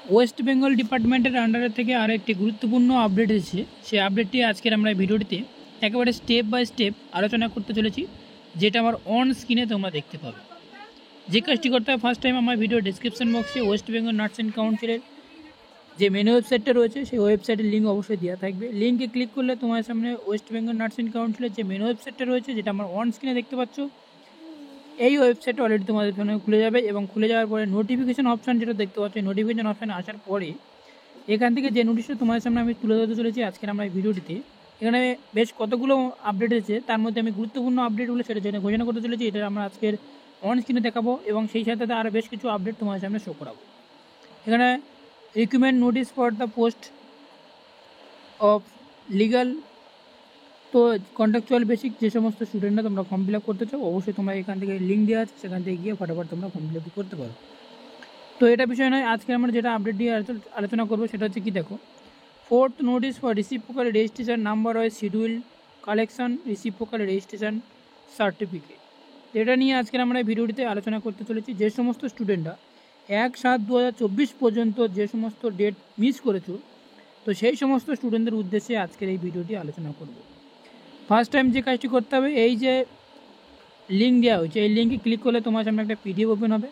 West Bengal ডিপার্টমেন্টের আন্ডারে থেকে আর একটি গুরুত্বপূর্ণ আপডেট এসেছে। সেই আপডেটটি আজকের আমরা ভিডিওটিতে একেবারে স্টেপ বাই স্টেপ আলোচনা করতে চলেছি, যেটা আমার অন স্ক্রিনে তোমরা দেখতে পাবে। যে কাজটি করতে হবে, ফার্স্ট টাইম আমার ভিডিও ডিসক্রিপশন বক্সে ওয়েস্ট বেঙ্গল নার্সিং কাউন্সিলের যে মেনু ওয়েবসাইটটা রয়েছে সেই ওয়েবসাইটের লিঙ্ক অবশ্যই দেওয়া থাকবে। লিঙ্কে ক্লিক করলে তোমার সামনে ওয়েস্ট বেঙ্গল নার্সিং কাউন্সিলের যে মেনু ওয়েবসাইটটা রয়েছে, যেটা আমার অন স্ক্রিনে দেখতে পাচ্ছ, এই ওয়েবসাইটটা অলরেডি তোমাদের ফোনে খুলে যাবে এবং খুলে যাওয়ার পরে নোটিফিকেশন অপশান যেটা দেখতে পাচ্ছ, নোটিফিকেশন অপশান আসার পরে এখান থেকে যে নোটিশটা তোমাদের সামনে আমি তুলে ধরতে চলেছি আজকের আমরা এই ভিডিওটিতে, এখানে বেশ কতগুলো আপডেট আছে। তার মধ্যে আমি গুরুত্বপূর্ণ আপডেটগুলো সেটা জন্য ঘোষণা করতে চলেছি, এটা আমরা আজকের অন স্ক্রিনে দেখাবো এবং সেই সাথে আরও বেশ কিছু আপডেট তোমাদের সামনে শো করাবো। এখানে recruitment notice for the post of legal, তো কন্ট্রাকচুয়াল বেসিক যে সমস্ত স্টুডেন্টরা তোমরা ফর্ম ফিল আপ করতে চাও, অবশ্যই তোমরা এখান থেকে লিঙ্ক দেওয়া আছে, সেখান থেকে গিয়ে ফটাফট তোমরা ফর্ম ফিল আপ করতে পারো। তো এটা বিষয় নয়, আজকে আমরা যেটা আপডেট দিয়ে আলোচনা করবো সেটা হচ্ছে কি, দেখো, fourth notice for reciprocal registration number wise schedule collection reciprocal registration certificate, এটা নিয়ে আজকের আমরা এই ভিডিওটিতে আলোচনা করতে চলেছি। যে সমস্ত স্টুডেন্টরা 1/7/2024 পর্যন্ত যে সমস্ত ডেট মিস করেছো, তো সেই সমস্ত স্টুডেন্টদের উদ্দেশ্যে আজকের এই ভিডিওটি আলোচনা করব। ফার্স্ট টাইম যে কাজটি করতে হবে, এই যে লিঙ্ক দেওয়া হয়েছে এই লিঙ্কে ক্লিক করলে তোমার সামনে একটা পিডিএফ ওপেন হবে।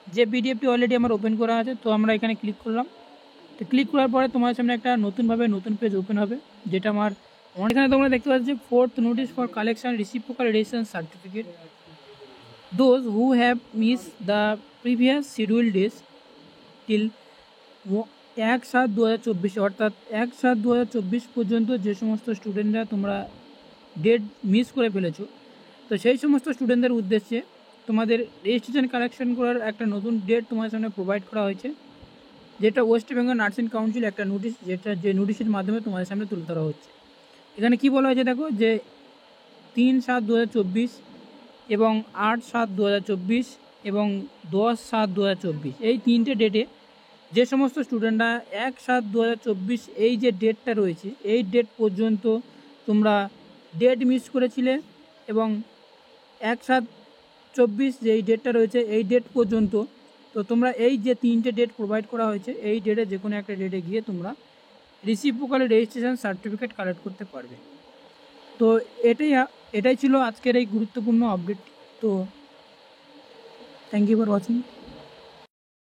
যে পিডিএফটি অলরেডি আমার ওপেন করা আছে, তো আমরা এখানে ক্লিক করলাম। তো ক্লিক করার পরে তোমার সামনে একটা নতুন পেজ ওপেন হবে, যেটা আমার এখানে তোমরা দেখতে পাচ্ছ যে fourth notice for collection reciprocal registration certificate those who have miss the previous schedule days till 1/7/2024, অর্থাৎ 1/7/2024 পর্যন্ত যে সমস্ত স্টুডেন্টরা তোমরা ডেট মিস করে ফেলেছো, তো সেই সমস্ত স্টুডেন্টদের উদ্দেশ্যে তোমাদের রেজিস্ট্রেশন কালেকশন করার একটা নতুন ডেট তোমার সামনে প্রোভাইড করা হয়েছে, যেটা ওয়েস্ট বেঙ্গল নার্সিং কাউন্সিল একটা নোটিশ, যে নোটিশের মাধ্যমে তোমাদের সামনে তুলে ধরা হচ্ছে। এখানে কি বলা হয়েছে দেখো, যে 3/7/2024 এবং 8/7/2024 এবং 10/7/2024, এই তিনটে ডেটে যে সমস্ত স্টুডেন্টরা 1/7/2024 এই যে ডেটটা রয়েছে, এই ডেট পর্যন্ত তোমরা ডেট মিস করেছিলে এবং 1/7/24 যে এই ডেটটা রয়েছে এই ডেট পর্যন্ত, তো তোমরা এই যে তিনটে ডেট প্রোভাইড করা হয়েছে, এই ডেটে যে কোনো একটা ডেটে গিয়ে তোমরা রিসিপ্রোকাল রেজিস্ট্রেশন সার্টিফিকেট কালেক্ট করতে পারবে। তো এটাই ছিল আজকের এই গুরুত্বপূর্ণ আপডেট। তো থ্যাংক ইউ ফর ওয়াচিং।